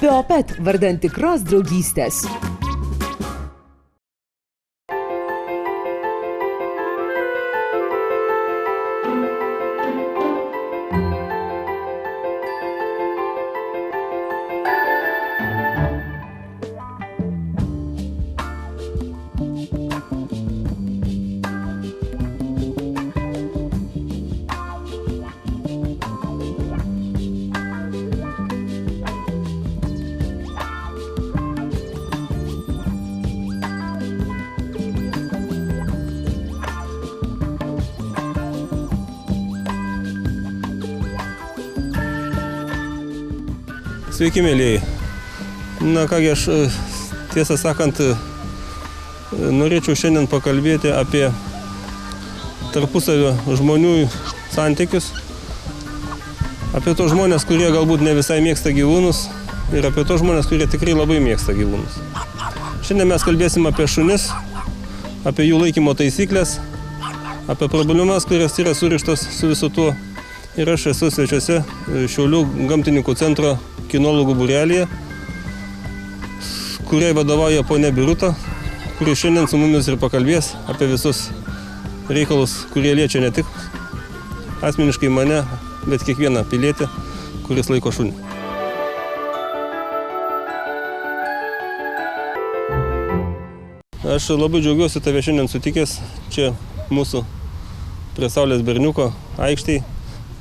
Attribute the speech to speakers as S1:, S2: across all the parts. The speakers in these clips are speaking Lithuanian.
S1: Biopet vardan tikros draugystės.
S2: Sveiki, mėlyjei. Na kągi, aš tiesą sakant, norėčiau šiandien pakalbėti apie tarpusavio žmonių santykius, apie tos žmonės, kurie galbūt ne visai mėgsta gyvūnus ir apie tos žmonės, kurie tikrai labai mėgsta gyvūnus. Šiandien mes kalbėsim apie šunis, apie jų laikymo taisyklės, apie problemas, kurios yra surištos su visu tuo. Ir aš esu svečiuose Šiaulių gamtininkų centro kinologų būrelyje, kuriai vadovauja ponia Birutė, kuri šiandien su mumis ir pakalbės apie visus reikalus, kurie liečia ne tik asmeniškai mane, bet kiekvieną pilietį, kuris laiko šunį. Aš labai džiaugiuosi tave šiandien sutikęs čia mūsų prie Saulės berniuko aikštėj,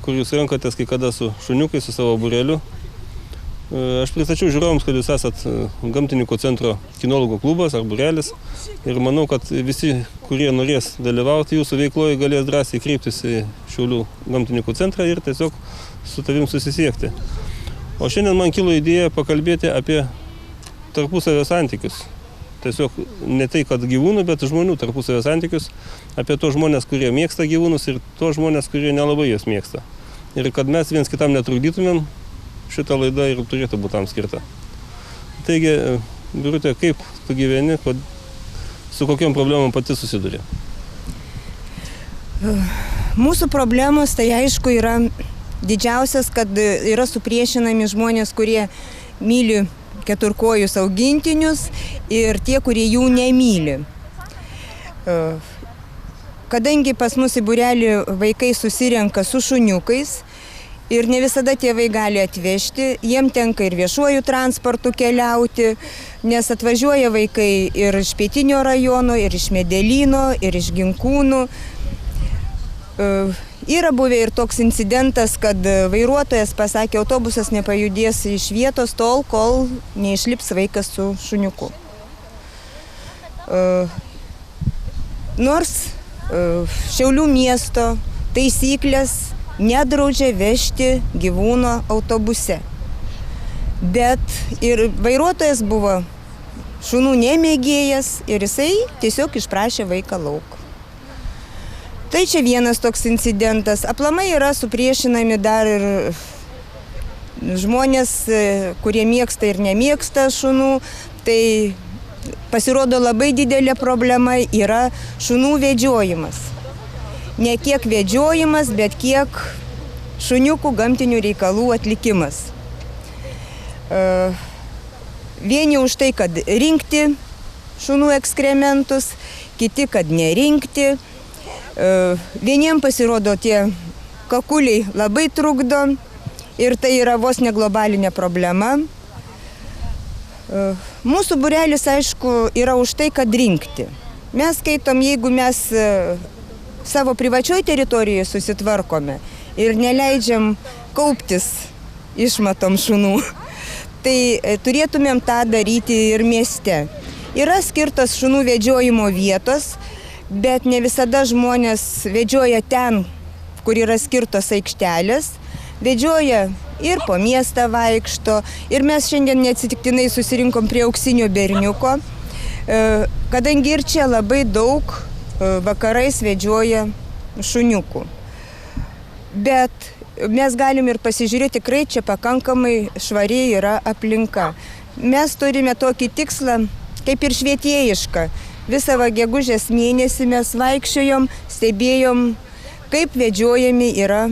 S2: kur jūs renkatės kai kada su šuniukai, su savo būreliu. Aš pristačiau žiūrovams, kad jūs esat gamtininkų centro kinologų klubas ar būrelis ir manau, kad visi, kurie norės dalyvauti jūsų veikloje, galės drąsiai kreiptis į Šiaulių gamtininkų centrą ir tiesiog su tavim susisiekti. O šiandien man kilo idėja pakalbėti apie tarpusavio santykius. Tiesiog ne tai, kad gyvūnų, bet žmonių tarpusavio santykius, apie tos žmonės, kurie mėgsta gyvūnus ir tos žmonės, kurie nelabai juos mėgsta. Ir kad mes viens kitam netrukdytumėm, šitą laidą ir turėtų būti tam skirta. Taigi, Birutė, kaip tu gyveni, su kokiom problemom pati susiduri?
S3: Mūsų problemos tai aišku yra didžiausias, kad yra supriešinami žmonės, kurie myli keturkojus augintinius ir tie, kurie jų nemyli. Kadangi pas mus į būrelį vaikai susirenka su šuniukais ir ne visada tėvai gali atvežti, jiem tenka ir viešuoju transportu keliauti, nes atvažiuoja vaikai ir iš Pietinio rajono, ir iš Medelyno, ir iš Ginkūnų. Yra buvę ir toks incidentas, kad vairuotojas pasakė, autobusas nepajudės iš vietos tol, kol neišlips vaikas su šuniuku. Nors Šiaulių miesto taisyklės nedraudžia vežti gyvūno autobuse. Bet ir vairuotojas buvo šunų nemėgėjas ir jisai tiesiog išprašė vaiką lauk. Tai čia vienas toks incidentas. Aplamai yra supriešinami dar ir žmonės, kurie mėgsta ir nemėgsta šunų. Tai pasirodo labai didelė problema yra šunų vedžiojimas. Ne kiek vedžiojimas, bet kiek šuniukų gamtinių reikalų atlikimas. Vieni už tai, kad rinkti šunų ekskrementus, kiti, kad nerinkti. Vieniem pasirodo tie kakuliai labai trukdo ir tai yra vos ne globalinė problema. Mūsų būrelis, aišku, yra už tai, kad rinkti. Mes skaitom, jeigu mes savo privačioj teritorijoje susitvarkome ir neleidžiam kauptis išmatom šunų, tai turėtumėm tą daryti ir mieste. Yra skirtos šunų vedžiojimo vietos, bet ne visada žmonės vedžioja ten, kur yra skirtos aikštelės, vedžioja ir po miestą vaikšto. Ir mes šiandien neatsitiktinai susirinkom prie Auksinio berniuko, kadangi ir čia labai daug vakarais vedžioja šuniukų. Bet mes galim ir pasižiūrėti, tikrai čia pakankamai švariai yra aplinka. Mes turime tokį tikslą, kaip ir švietėjišką. Visą gegužės mėnesį mes vaikščiojom, stebėjom, kaip vedžiojami yra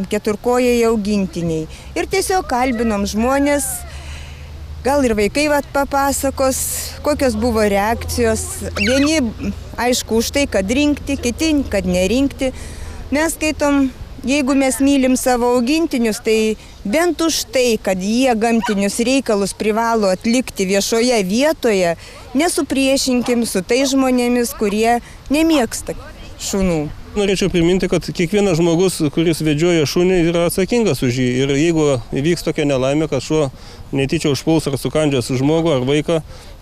S3: keturkojai augintiniai. Ir tiesiog kalbinom žmonės Gal ir vaikai papasakos, kokios buvo reakcijos. Vieni, aišku, už tai, kad rinkti, kiti, kad nerinkti. Mes skaitom, jeigu mes mylim savo augintinius, tai bent už tai, kad jie gamtinius reikalus privalo atlikti viešoje vietoje, nesupriešinkim su tai žmonėmis, kurie nemėgsta šunų.
S2: Norėčiau priminti, kad kiekvienas žmogus, kuris vedžioja šunį, yra atsakingas už jį. Ir jeigu įvyks tokia nelaimė, kad šuo netyčia užpuls ar sukandžios žmogų ar vaiką,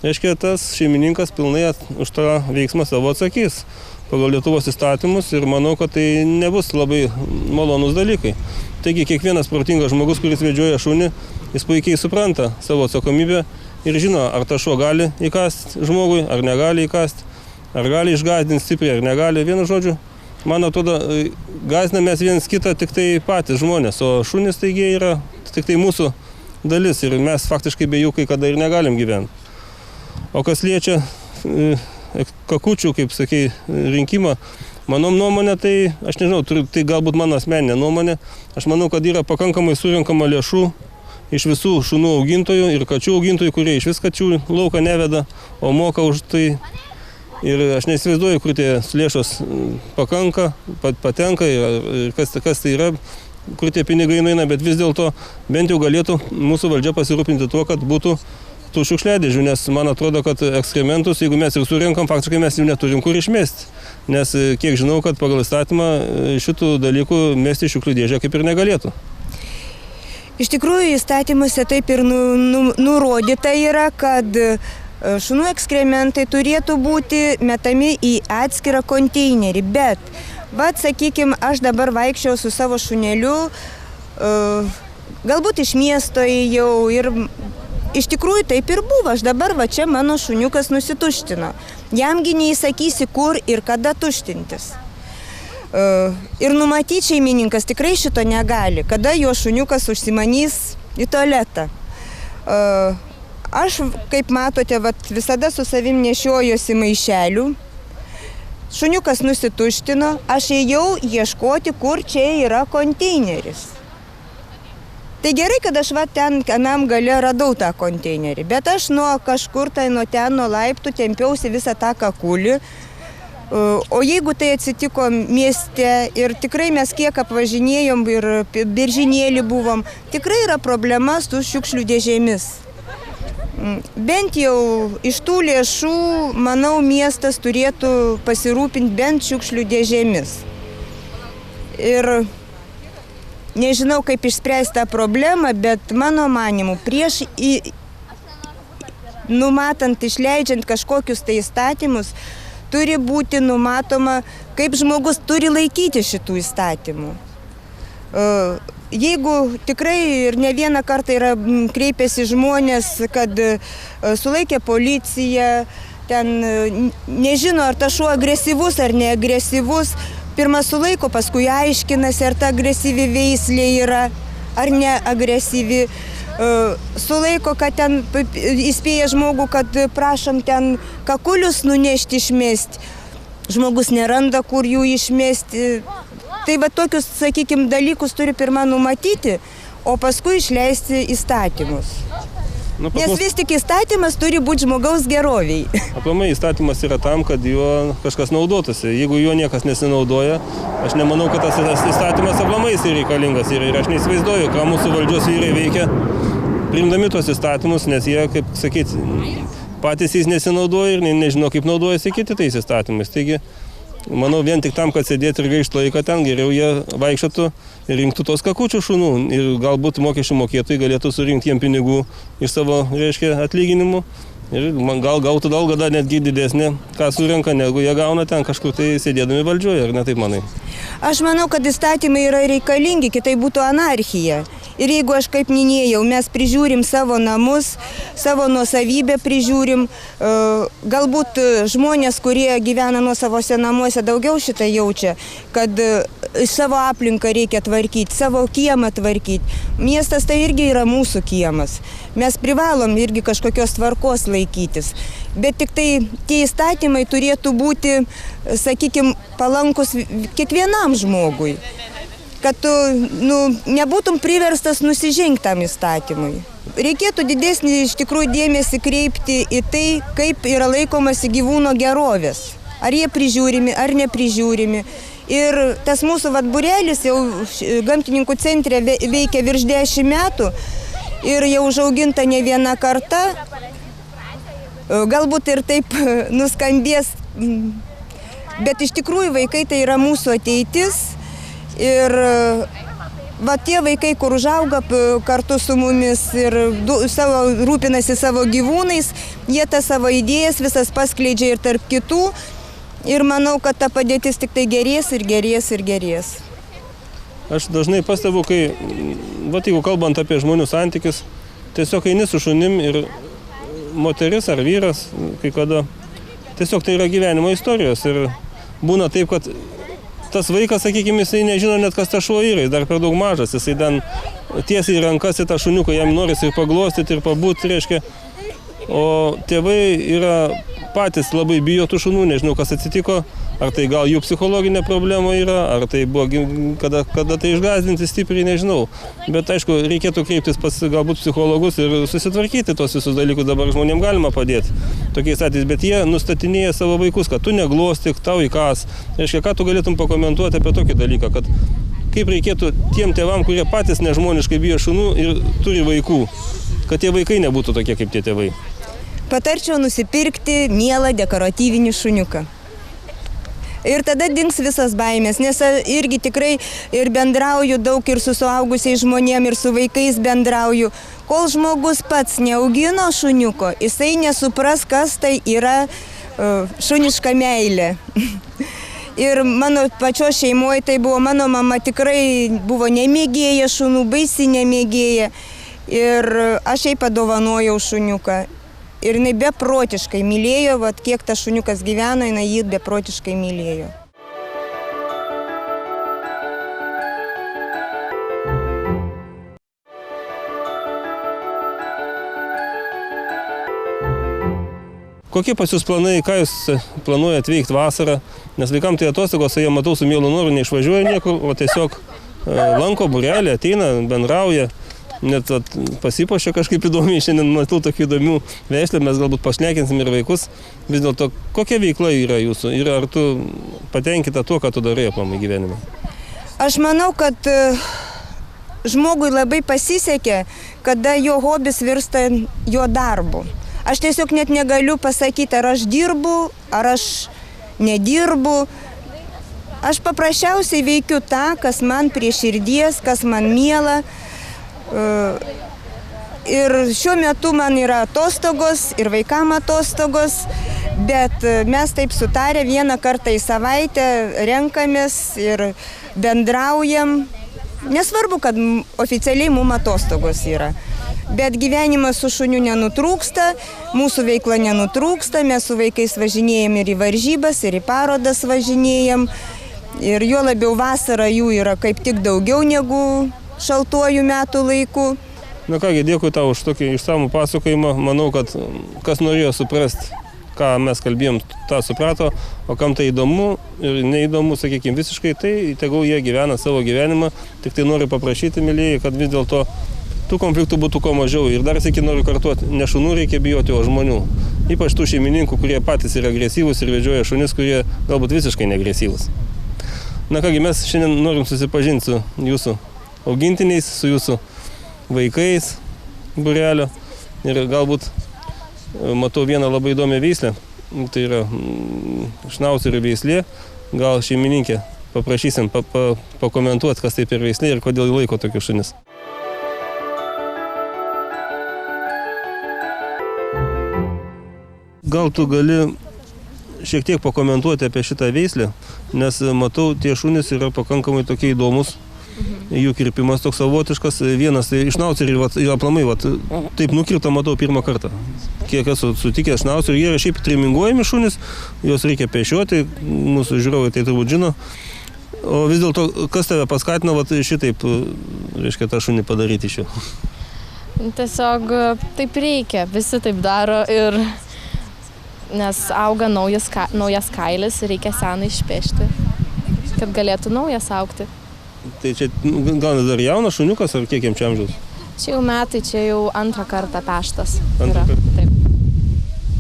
S2: reiškia, tas šeimininkas pilnai už tą veiksmą savo atsakys pagal Lietuvos įstatymus ir manau, kad tai nebus labai malonus dalykai. Taigi kiekvienas protingas žmogus, kuris vedžioja šunį, jis puikiai supranta savo atsakomybę ir žino, ar tas šuo gali įkasti žmogui, ar negali įkasti, ar gali išgąsdinti stipriai, ar negali. Vienu žodžiu, man atrodo, gąsdiname mes vienas kitą tik tai patys žmonės, o šunys taigi yra tik tai mūsų dalis ir mes faktiškai be jų kai kada ir negalim gyventi. O kas liečia kakučių, kaip sakei, rinkimą, mano nuomonė, tai aš nežinau, tai galbūt mano asmeninė nuomonė, aš manau, kad yra pakankamai surinkama lėšų iš visų šunų augintojų ir kačių augintojų, kurie iš vis kačių lauką neveda, o moka už tai. Ir aš neįsivaizduoju, kur tie lėšos patenka ir kas tai yra, kur tie pinigai nueina, bet vis dėlto bent jau galėtų mūsų valdžia pasirūpinti tuo, kad būtų tų šiukšliadėžių, nes man atrodo, kad ekskrementus, jeigu mes ir surinkam, faktiškai mes jų neturim kur išmesti. Nes kiek žinau, kad pagal įstatymą šitų dalykų mesti šiukšlių dėžę kaip ir negalėtų.
S3: Iš tikrųjų, įstatymuose taip ir nurodyta yra, kad šunų ekskrementai turėtų būti metami į atskirą konteinerį, bet, sakykime, aš dabar vaikščiau su savo šuneliu, galbūt iš miesto ėjau ir iš tikrųjų taip ir buvo, aš dabar čia mano šuniukas nusituštino. Jamgi neįsakysi, kur ir kada tuštintis. Ir numatyti šeimininkas tikrai šito negali, kada jo šuniukas užsimanys į tualetą. Aš, kaip matote, visada su savim nešiojuosi maišelių. Šuniukas nusituštino, aš ėjau ieškoti, kur čia yra konteineris. Tai gerai, kad aš ten kanam gale radau tą konteinerį, bet aš nuo kažkur nuo laiptų tempiausi visą tą kakulį. O jeigu tai atsitiko mieste ir tikrai mes kiek apvažinėjom ir Biržinėlį buvom, tikrai yra problema su šiukšlių dėžėmis. Bent jau iš tų lėšų, manau, miestas turėtų pasirūpinti bent šiukšlių dėžėmis. Ir nežinau, kaip išspręsti tą problemą, bet mano manimu, prieš numatant, išleidžiant kažkokius tai įstatymus, turi būti numatoma, kaip žmogus turi laikyti šitų įstatymų. Jeigu tikrai ir ne vieną kartą yra kreipėsi žmonės, kad sulaikė policija, ten nežino, ar tas šuo agresyvus ar neagresyvus, pirmą sulaiko, paskui aiškinasi, ar ta agresyvi veislė yra, ar neagresyvi. Sulaiko, kad ten įspėja žmogų, kad prašom ten kakulius nunešti, išmesti. Žmogus neranda, kur jų išmesti. Tai tokius, sakykime, dalykus turi pirmą numatyti, o paskui išleisti įstatymus. Nes vis tik įstatymas turi būti žmogaus geroviai.
S2: Aplamai įstatymas yra tam, kad juo kažkas naudotųsi. Jeigu juo niekas nesinaudoja, aš nemanau, kad tas įstatymas aplamai jis reikalingas. Ir aš neįsivaizduoju, ką mūsų valdžios vyrai veikia, priimdami tuos įstatymus, nes jie, kaip sakyti, patys jais nesinaudoja ir nežino, kaip naudojasi kiti tais įstatymais. Taigi, manau, vien tik tam, kad sėdėti ir gaišti laiką ten, geriau jie vaikščiotų ir rinktų tos kakučių šunų. Ir galbūt mokesčių mokėtojai galėtų surinkti jiem pinigų iš savo, reiškia, atlyginimų. Ir gal gautų algą netgi didesnė, ką surenka, negu jie gauna ten kažkur tai sėdėdami valdžioje, ar ne taip manai?
S3: Aš manau, kad įstatymai yra reikalingi, kitai būtų anarchija. Ir jeigu aš kaip minėjau, mes prižiūrim savo namus, savo nuosavybę prižiūrim, galbūt žmonės, kurie gyvena nuosavose namuose, daugiau šitą jaučia, kad savo aplinką reikia tvarkyti, savo kiemą tvarkyti. Miestas tai irgi yra mūsų kiemas. Mes privalom irgi kažkokios tvarkos laikytis. Bet tik tai tie įstatymai turėtų būti, sakykime, palankus kiekvienam žmogui. kad tu nebūtum priverstas nusižengti tam įstatymui. Reikėtų didesnį iš tikrųjų dėmesį kreipti į tai, kaip yra laikomasi gyvūno gerovės. Ar jie prižiūrimi, ar neprižiūrimi. Ir tas mūsų būrelis jau gamtininkų centre veikia virš 10 metų ir jau užauginta ne viena karta. Galbūt ir taip nuskambės, bet iš tikrųjų vaikai tai yra mūsų ateitis. Ir tie vaikai, kur užauga kartu su mumis ir rūpinasi savo gyvūnais, jie tas savo idėjas visas paskleidžia ir tarp kitų. Ir manau, kad ta padėtis tik tai gerės ir gerės ir gerės.
S2: Aš dažnai pastebiu, kai, jeigu kalbant apie žmonių santykius, tiesiog eini su šunim ir moteris ar vyras, kai kada, tiesiog tai yra gyvenimo istorijos. Ir būna taip, kad tas vaikas, sakykime, jisai nežino net, kas tas šuo yra, jis dar per daug mažas, jisai ten tiesiai į rankas į tą šuniuką, jam norisi ir paglostyti, ir pabūti, reiškia. O tėvai yra patys labai bijo tų šunų, nežinau, kas atsitiko, ar tai gal jų psichologinė problema yra, ar tai buvo, kada tai išgąsdinti stipriai, nežinau. Bet aišku, reikėtų kreiptis pas galbūt psichologus ir susitvarkyti tos visus dalykus, dabar žmonėms galima padėti tokiais atvejais, bet jie nustatinėja savo vaikus, kad tu neglostyk, tau įkas. Reiškia, ką tu galėtum pakomentuoti apie tokį dalyką, kad kaip reikėtų tiem tėvam, kurie patys nežmoniškai bijo šunų ir turi vaikų, kad tie vaikai nebūtų tokie kaip tie tėvai.
S3: Patarčiau nusipirkti mielą dekoratyvinį šuniuką. Ir tada dings visas baimės, nes irgi tikrai ir bendrauju daug ir su suaugusiais žmonėm, ir su vaikais bendrauju. Kol žmogus pats neaugino šuniuko, jisai nesupras, kas tai yra šuniška meilė. Ir mano pačios šeimoje tai buvo, mano mama tikrai buvo nemėgėja šunų, baisi nemėgėja. Ir aš jai padovanojau šuniuką. Ir jinai beprotiškai mylėjo, kiek tas šuniukas gyveno, jinai jį beprotiškai mylėjo.
S2: Kokie pas jūs planai, ką jūs planuojate veikti vasarą? Nes vaikam tai atostogos, jie matau su mielu noru neišvažiuoja niekur, o tiesiog lanko būrelį, ateina, bendrauja. Net pasipuošia kažkaip įdomiai, šiandien matau tokių įdomių veislę, mes galbūt pašnekinsim ir vaikus. Vis dėlto, kokia veikla yra jūsų ir ar tu patenkinta tuo, ką tu darai aplamai gyvenime?
S3: Aš manau, kad žmogui labai pasisekė, kada jo hobis virsta jo darbu. Aš tiesiog net negaliu pasakyti, ar aš dirbu, ar aš nedirbu. Aš paprasčiausiai veikiu tą, kas man prie širdies, kas man miela. Ir šiuo metu man yra atostogos ir vaikam atostogos, bet mes taip sutarę vieną kartą į savaitę renkamės ir bendraujam. Nesvarbu, kad oficialiai mums atostogos yra, bet gyvenimas su šuniu nenutrūksta, mūsų veikla nenutrūksta, mes su vaikais važinėjam ir į varžybas, ir į parodas važinėjam. Ir juo labiau vasarą jų yra kaip tik daugiau negu šaltuoju metų laiku.
S2: Na kągi, dėkui tau už tokį išsamų pasakojimą. Manau, kad kas norėjo suprasti, ką mes kalbėjom, tą suprato, o kam tai įdomu ir neįdomu, sakykime, visiškai, tai tegul jie gyvena savo gyvenimą. Tik tai noriu paprašyti, mylėjai, kad vis dėlto tų konfliktų būtų kuo mažiau. Ir dar sėki noriu kartuoti, ne šunų reikia bijoti, o žmonių. Ypač tų šeimininkų, kurie patys yra agresyvūs ir vedžioja šunis, kurie galbūt visiškai neagresyvūs. Na kągi, mes šiandien norim susipažinti su jūsų augintiniais, su jūsų vaikais būrelio. Ir galbūt matau vieną labai įdomią veislę. Tai yra šnaucerių veislė. Gal šeimininkė paprašysim pakomentuoti, kas tai per veislė ir kodėl laiko tokius šunis. Gal tu gali šiek tiek pakomentuoti apie šitą veislę, nes matau, tie šunys yra pakankamai tokie įdomus. Jų kirpimas toks savotiškas, vienas šnaucerį ir aplamai, taip nukirta, matau pirmą kartą. Kiek esu sutikęs šnaucerį, jie yra šiaip triminguojami šunys, juos reikia pešioti, mūsų žiūrovai tai turbūt žino. O vis dėlto, kas tave paskatino šitaip, reiškia, tą šunį padaryti iš jo?
S4: Tiesiog taip reikia, visi taip daro ir nes auga naujas kailis ir reikia seną išpešti, kad galėtų naujas augti.
S2: Tai čia gal dar jaunas šuniukas ar kiek jam čia amžiaus?
S4: Čia jau metai, čia jau antrą kartą peštas.
S2: Antrą kartą?
S4: Taip.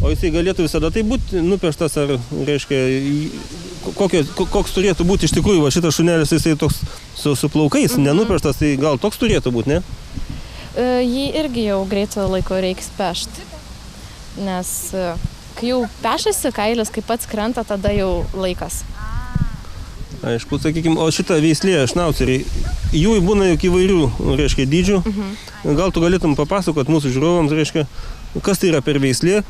S2: O jisai galėtų visada tai būti nupeštas, ar reiškia, koks turėtų būti iš tikrųjų, va šitas šunelis, jisai toks su plaukais, nenupeštas, tai gal toks turėtų būti, ne?
S4: Jį irgi jau greitų laiko reiks pešti, nes kai jau pešasi kailis, kai pats krenta, tada jau laikas.
S2: Aišku, sakykime, o šitą veislė šnauceriai, jų būna juk įvairių, reiškia, dydžių. Gal tu galėtum papasakot mūsų žiūrovams, reiškia, kas tai yra per veislė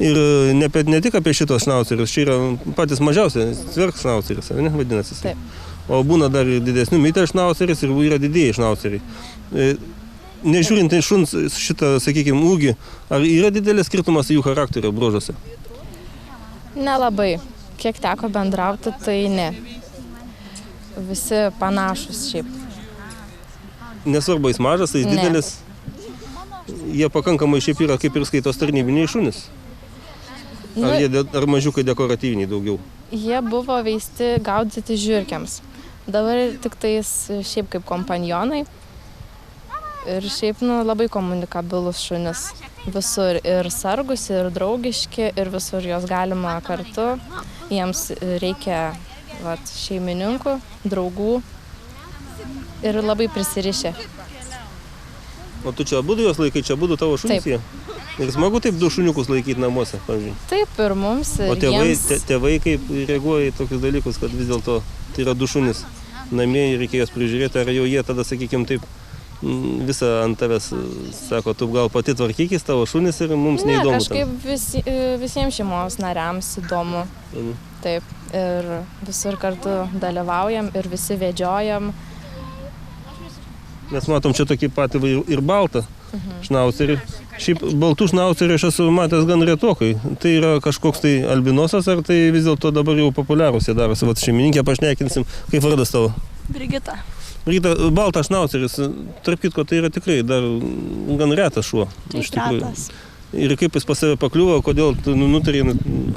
S2: ir ne tik apie šitos šnaucerius, čia yra patys mažiausia, cverk šnauceris, ne, vadinasi.
S4: Taip.
S2: O būna dar ir didesnių mitė šnauceris ir yra didėjai šnauceriai. Nežiūrint į šuns šitą, sakykime, ūgį, ar yra didelis skirtumas jų charakterio bruožuose?
S4: Nelabai. Kiek teko bendrauti, tai ne. Visi panašus šiaip.
S2: Nesvarbu, jis mažas, jis didelis. Jie pakankamai šiaip yra kaip ir skaitos tarnybiniai šunis. Ar mažiukai dekoratyviniai daugiau?
S4: Jie buvo veisti gaudyti žiurkiams. Dabar tik tais šiaip kaip kompanionai. Ir šiaip labai komunikabilus šunis. Visur ir sargus, ir draugiški, ir visur jos galima kartu. Jiems reikia šeimininkų, draugų ir labai prisirišę.
S2: O tu čia abudu jos laikai, čia abudu tavo šunys jie? Ir smagu taip du šuniukus laikyti namuose, pavyzdžiui.
S4: Taip, ir mums, ir
S2: o tėvai,
S4: jiems.
S2: Tėvai kaip reaguoja į tokius dalykus, kad vis dėlto tai yra du šunys namie ir reikėjo prižiūrėti, ar jau jie tada, sakykime, taip visą ant tavęs sako, tu gal pati tvarkykis tavo šunis ir mums neįdomu.
S4: Ne, kažkaip visiems šeimos nariams įdomu. Taip, ir visur kartu dalyvaujam ir visi vedžiojam.
S2: Mes matom čia tokį patį ir baltą šnaucerį. Šiaip baltų šnaucerį aš esu matęs gan retokai. Tai yra kažkoks tai albinosas, ar tai vis dėlto dabar jau populiarus jie darosi. Vat šeimininkė pašnekinsim. Kaip vardas tavo?
S5: Brigita.
S2: Brigita, baltas šnauceris, tarp kitko, tai yra tikrai dar gan retas šuo.
S5: Taip, retas.
S2: Ir kaip jis pas save pakliuvo, kodėl tu nutarė,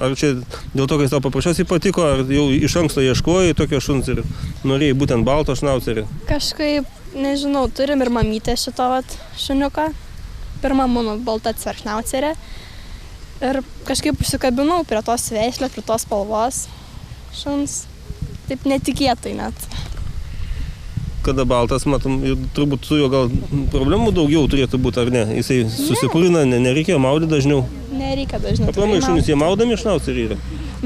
S2: ar čia dėl to, kad jis tau paprasčiausiai patiko, ar jau iš anksto ieškojai tokio šuns ir norėjai būtent balto šnaucerį?
S5: Kažkaip, nežinau, turim ir mamytę šito šuniuką. Pirma mano balta cverkšnaucerė. Ir kažkaip užsikabinau prie tos veislės, prie tos spalvos šuns. Taip netikėtai net.
S2: Kada baltas, matom, turbūt su juo gal problemų daugiau turėtų būti, ar ne? Jisai susipurina, nereikia maudyti dažniau.
S5: Nereikia dažniau.
S2: Aplamai šunys, jie maudami šnaucerį yra?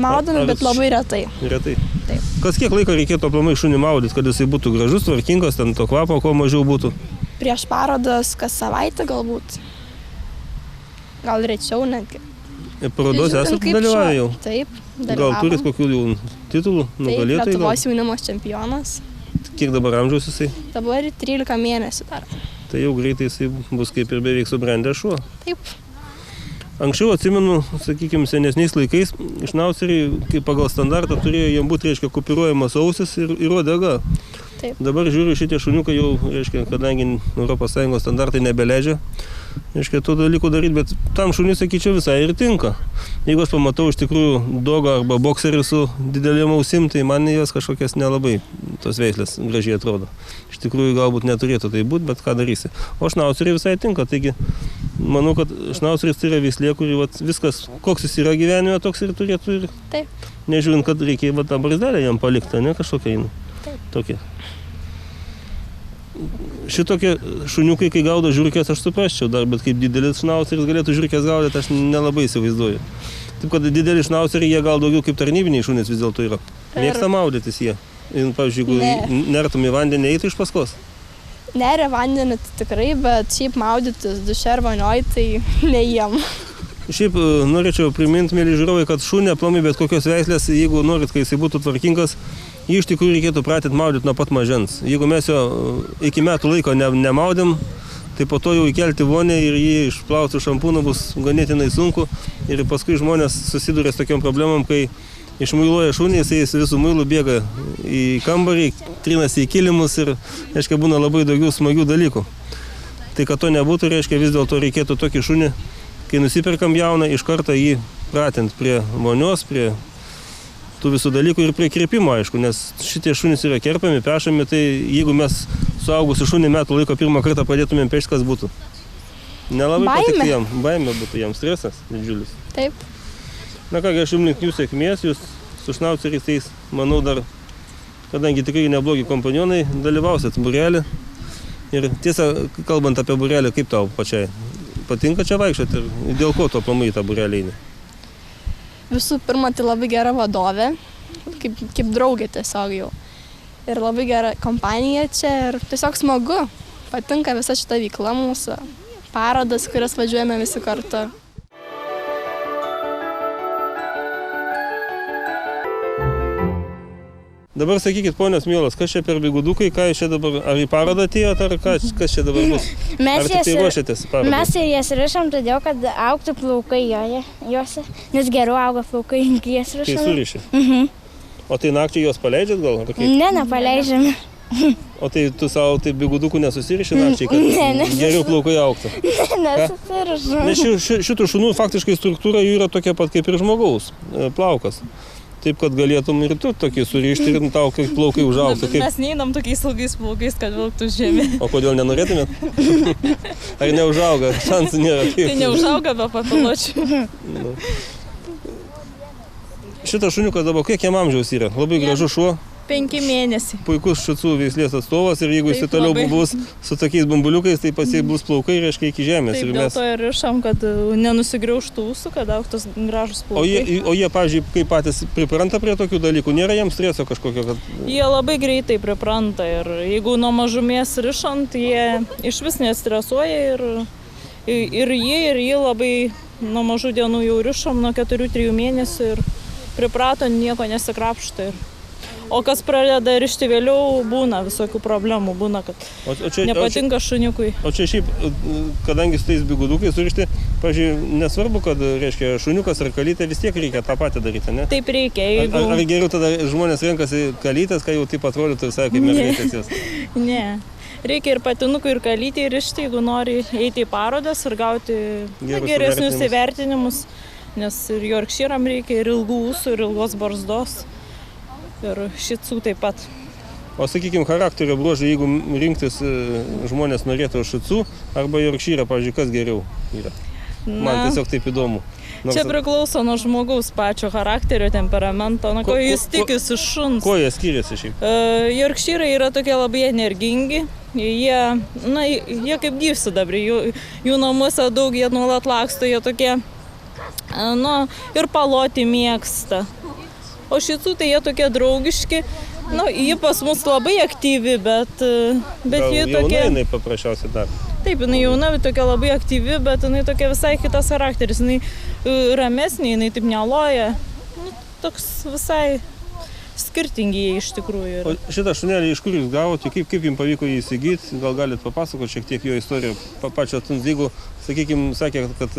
S5: Maudami, bet labai retai.
S2: Retai.
S5: Taip.
S2: Kas kiek laiko reikėtų aplamai šunį maudyti, kad jisai būtų gražus, tvarkingas, ten to kvapo kuo mažiau būtų?
S5: Prieš parodas kas savaitę galbūt. Gal rečiau netgi.
S2: Parodose esate dalyvavę jau?
S5: Taip, dalyvavom.
S2: Gal turit kokių jau titulų, nugalėtojų?
S5: Taip, Lietuvos jaunimo čempionas.
S2: Kiek dabar amžiaus jisai?
S5: Dabar 13 mėnesių dar.
S2: Tai jau greitai jisai bus kaip ir beveik subrendęs šuo.
S5: Taip.
S2: Anksčiau atsimenu, sakykime, senesniais laikais, šnauceriai, kaip pagal standartą, turėjo jiem būti, reiškia, kupiruojamas ausis ir uodega.
S5: Taip.
S2: Dabar žiūriu, šitie šuniukai jau, reiškia, kadangi ES standartai nebeleidžia, reiškia, tų dalykų daryti, bet tam šuniui, sakyčiau, visai ir tinka. Jeigu aš pamatau iš tikrųjų dogą arba bokserį su didelėm ausim, tai man jos kažkokias nelabai tos veislės gražiai atrodo. Iš tikrųjų, galbūt neturėtų tai būti, bet ką darysi. O šnauceriai visai tinka, taigi manau, kad šnauceris tai yra veislė, kuri viskas, koks jis yra gyvenime, toks ir turėtų ir...
S5: Taip.
S2: Nežiūrint, kad reikia tą barzdelę jam palikti, ne kažkokia eina.
S5: Taip.
S2: Tokia. Šitokie šuniukai, kai gaudo žiurkės, aš suprasčiau dar, bet kaip didelis šnauceris galėtų žiurkės gaudyti, aš nelabai įsivaizduoju. Taip, kad dideli šnauceriai, jie gal daugiau kaip tarnybiniai šunys vis dėlto yra. Mėgsta maudytis jie. Ir, pavyzdžiui, jeigu nertum į vandenį, eitų iš paskos.
S5: Neria vandenį tikrai, bet šiaip maudytis duše ar vonioj, tai ne jiem.
S2: Šiaip norėčiau priminti, mėly žiūrovai, kad šunį aplamai bet kokios veislės, jeigu norit, kad jisai būtų tvarkingas, jį iš tikrųjų reikėtų pratinti maudyti nuo pat mažens. Jeigu mes jo iki metų laiko nemaudėm, tai po to jau įkelti vonę ir jį išplauti šampūną bus ganėtinai sunku. Ir paskui žmonės susiduria su tokiom problemom, kai išmuiluoja šunį, jisai visų muilų bėga į kambarį, trinasi į kilimus ir, reiškia, būna labai daugiau smagių dalykų. Tai kad to nebūtų, reiškia, vis dėlto reikėtų tokį šunį, kai nusiperkam jauną, iš karto jį pratinti prie vonios, prie tų visų dalykų ir prie kirpimo, aišku, nes šitie šunys yra kerpami, pešami, tai jeigu mes suaugusių šunį metų laiko pirmą kartą padėtumėm pešti, kas būtų? Nelabai patiktų jam, baimė būtų jam, stresas didžiulis.
S5: Taip.
S2: Na ką, aš jums linkiu sėkmės, jūs su šnauceriais tais, manau, dar, kadangi tikrai neblogi kompanionai, dalyvausit būrelį. Ir tiesa, kalbant apie būrelį, kaip tau pačiai? Patinka čia vaikščioti ir dėl ko tu aplamai į tą būrelį eini?
S5: Visų pirma, tai labai gera vadovė, kaip draugė tiesiog jau. Ir labai gera kompanija čia ir tiesiog smagu. Patinka visa šita veikla mūsų, parodas, kurias važiuojame visi kartu.
S2: Dabar sakykit, ponios mielos, kas čia per bigudukai, ką jūs čia dabar, ar į parodą atėjot, ar kas čia dabar bus? Ar tik tai ruošiatės parodai?
S6: Mes ir jas rišam, todėl kad augtų plaukai juose, nes geriau auga plaukai, kai jas rišam.
S2: Kai suriši? O tai naktį juos paleidžiat gal?
S6: Ne, nepaleidžiame.
S2: O tai tu savo taip bigudukų nesusiriši nakčiai, kad geriau plaukai augtų?
S6: Nesusirišam.
S2: Nes šitų šunų faktiškai struktūra jų yra tokia pat kaip ir žmogaus plaukas. Taip, kad galėtum ir tu tokį surišti ir tau, kai plaukai užaugtų.
S7: Mes neįnam tokiais ilgais plaukais, kad vilktų žemė.
S2: O kodėl nenorėtumėt? Ar neužauga? Šansų nėra.
S7: Tai neužauga be papiločių.
S2: Šitas šuniukas dabar kiek jam amžiaus yra? Labai gražus šuo.
S7: 5 mėnesiai.
S2: Puikus šicų veislės atstovas ir jeigu jis toliau bus su tokiais bambuliukais, tai pas jį bus plaukai, reiškia, iki žemės.
S7: Taip, dėl to ir rišam, kad nenusigriaužtų ūsų, kad augtų gražus plaukai.
S2: O jie, pavyzdžiui, kaip patys pripranta prie tokių dalykų, nėra jiems streso kažkokio?
S7: Jie labai greitai pripranta ir jeigu nuo mažumės rišant, jie iš vis nestresuoja ir jie labai nuo mažų dienų jau rišam, nuo 4-3 mėnesių ir priprato, nieko nesikrapšta. O kas pradeda rišti vėliau, būna visokių problemų, būna, kad nepatinka šuniukui.
S2: O čia šiaip, kadangi su tais bigudukais surišti, pavyzdžiui, nesvarbu, kad, reiškia, šuniukas ar kalytė, vis tiek reikia tą patį daryti, ne?
S7: Taip reikia, jeigu...
S2: Ar geriau tada žmonės renkasi kalytės, kai jau taip atrodytų visai kaip mergaitės jos?
S7: Ne. Reikia ir patinukų, ir kalytį rišti, jeigu nori eiti į parodas ir gauti geresnius įvertinimus, nes ir jorkšyram reikia ir ilgų ūsų, ir ilgos barzdos. Ir šicų taip pat.
S2: O sakykime, charakterio bruožai, jeigu rinktis žmonės norėtų šicų arba jorkšyrą, pavyzdžiui, kas geriau yra? Man tiesiog taip įdomu.
S7: Čia priklauso nuo žmogaus pačio charakterio, temperamento, nuo ko jis tikisi šuns.
S2: Kuo jie skiriasi šiaip?
S7: Jorkšyrai yra tokie labai energingi. Jie kaip gyvsidabriai, jų namuose daug, jie nuolat laksto, jie tokie, ir paloti mėgsta. O šicų tai jie tokie draugiški, jie pas mus labai aktyvi, bet jie tokie...
S2: Jauna jinai paprasčiausiai dar.
S7: Taip, jinai jauna, bet tokia labai aktyvi, bet jinai tokia visai kitas charakteris, jinai ramesnė, jinai taip neloja, toks visai skirtingi jie iš tikrųjų.
S2: O šitą šunelį iš kur jūs gavote, kaip jums pavyko jį įsigyti, gal galite papasakoti šiek tiek jo istoriją, pačio Tuns, jeigu, sakykime, sakė, kad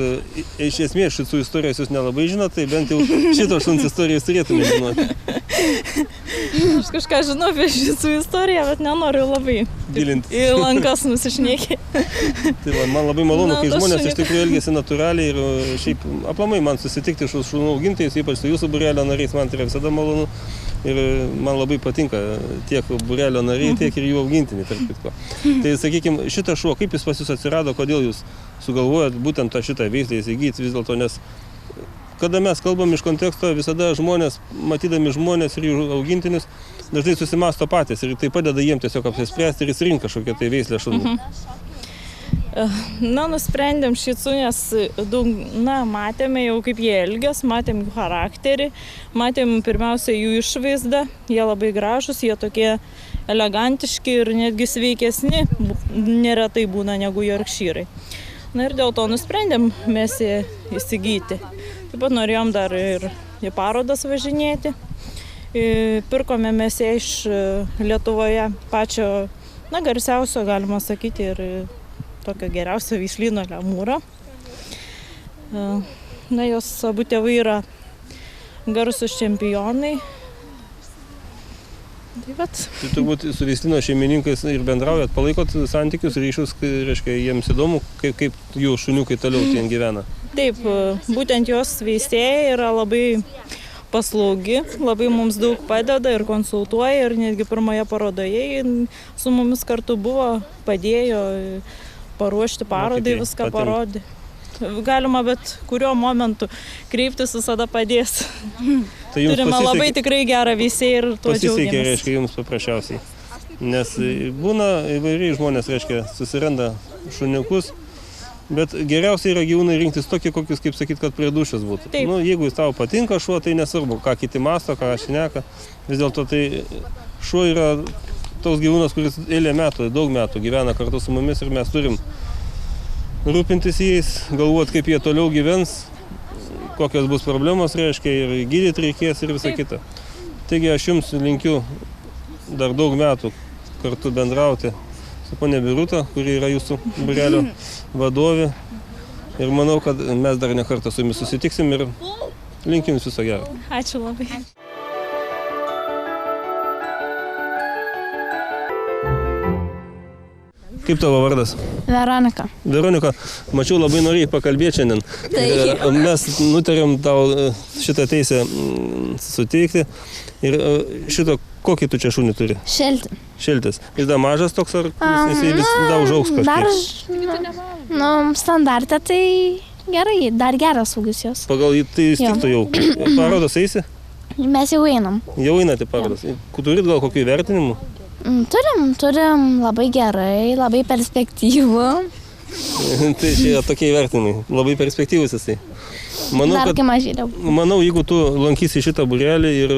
S2: iš esmės šicų istorijos jūs nelabai žinote, tai bent jau šito šuns istorijos turėtume žinoti.
S7: Aš kažką žinau apie šicų istoriją, bet nenoriu labai
S2: gilinti.
S7: Į lankas nusišnekėti.
S2: Tai man labai malonu, kai žmonės iš tikrųjų elgiasi natūraliai ir šiaip aplamai man susitikti su šunų augintojais, ypač su jūsų būrelio nariais, man tai yra visada malonu. Ir man labai patinka tiek būrelio nariai, tiek ir jų augintiniai, tarp kitko. Tai sakykime, šitą šuo, kaip jis pas jūs atsirado, kodėl jūs sugalvojat būtent šitą veislę įsigyti vis dėlto, nes kada mes kalbam iš konteksto, visada žmonės, matydami žmonės ir jų augintinius, dažnai susimasto patys ir tai padeda jiems tiesiog apsispręsti ir įsirinkti kažkokią tai veislę šunų.
S7: Nusprendėm šicų, nes matėme jau kaip jie elgias, matėm jų charakterį, matėm pirmiausia jų išvaizdą, jie labai gražus, jie tokie elegantiški ir netgi sveikesni neretai būna negu jorkšyrai. Ir dėl to nusprendėm mes jį įsigyti. Taip pat norėjom dar ir į parodas važinėti. Pirkome mes ją iš Lietuvoje pačio, garsiausio, galima sakyti, ir tokio geriausio veislyno lemūro. Jos abu tėvai yra garsūs čempionai.
S2: Tai turbūt su veislyno šeimininkais ir bendraujat, palaikot santykius, ryšius, reiškia, jiems įdomu, kaip jų šuniukai toliau ten gyvena.
S7: Taip, būtent jos veisėjai yra labai paslaugi, labai mums daug padeda ir konsultuoja ir netgi pirmoje parodoje su mumis kartu buvo, padėjo paruošti parodai, viską parodė. Galima bet kuriuo momentu kreiptis visada padės.
S2: Tai
S7: turime labai tikrai gerą veisėją ir tuo džiaugiamės.
S2: Pasisekė, reiškia, jums paprasčiausiai. Nes būna įvairiai žmonės, reiškia, susiranda šuniukus, bet geriausia yra gyvūnai rinktis tokie, kokius, kaip sakyt, kad prie dušės būtų. Nu, jeigu jis tau patinka šuo, tai nesvarbu, ką kiti masto, ką šneka. Vis dėlto tai šuo yra toks gyvūnas, kuris eilę metų, daug metų gyvena kartu su mumis ir mes turim rūpintis jais, galvoti, kaip jie toliau gyvens, kokios bus problemos, reiškia, ir gydyti reikės ir visa kita. Taigi aš jums linkiu dar daug metų kartu bendrauti su ponia Birutė, kuri yra jūsų būrelio vadovė. Ir manau, kad mes dar ne kartą su jumis susitiksim ir linkim jums viso gero.
S7: Ačiū labai.
S2: Kaip tavo vardas?
S6: Veronika.
S2: Veronika, mačiau, labai norėjai pakalbėti šiandien. Ir mes nutarėm tau šitą teisę suteikti. Ir šito, kokį tu čia šunį turi?
S6: Šeltį.
S2: Šeltis. Jis dar mažas toks ar jis vis dar užaugs kažkiek?
S6: Standartą tai gerai, dar geras ūgis jos.
S2: Pagal jį tai jis tiktų jau. Parodos eisi?
S6: Mes jau einam.
S2: Jau einate parodos. Turit gal kokių įvertinimų?
S6: Turim labai gerai, labai perspektyvų.
S2: Tai čia yra tokie įvertinimai. Labai perspektyvus jisai. Manau, jeigu tu lankysi šitą būrelį ir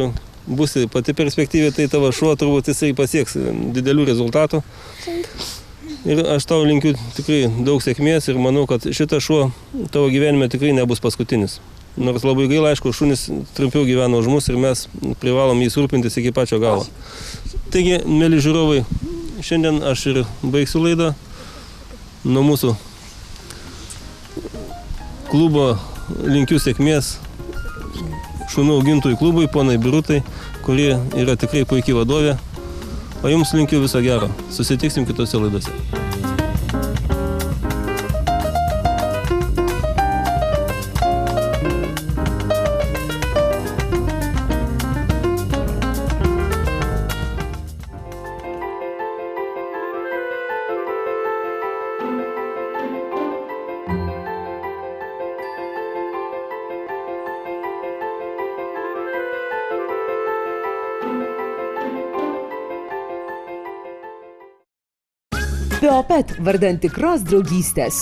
S2: būsi pati perspektyvė, tai tavo šuo turbūt jisai pasieks didelių rezultatų. Ir aš tau linkiu tikrai daug sėkmės ir manau, kad šitas šuo tavo gyvenime tikrai nebus paskutinis. Nors labai gaila, aišku, šunis trumpiau gyvena už mus ir mes privalom jį rūpintis iki pačio galo. Taigi, mėly žiūrovai, šiandien aš ir baigsiu laidą. Nuo mūsų klubo linkiu sėkmės šunų augintojų klubui, ponai Birutai, kuri yra tikrai puikiai vadovė. O jums linkiu viso gero. Susitiksim kitose laidose.
S1: Beopet vardan tikros draugystės.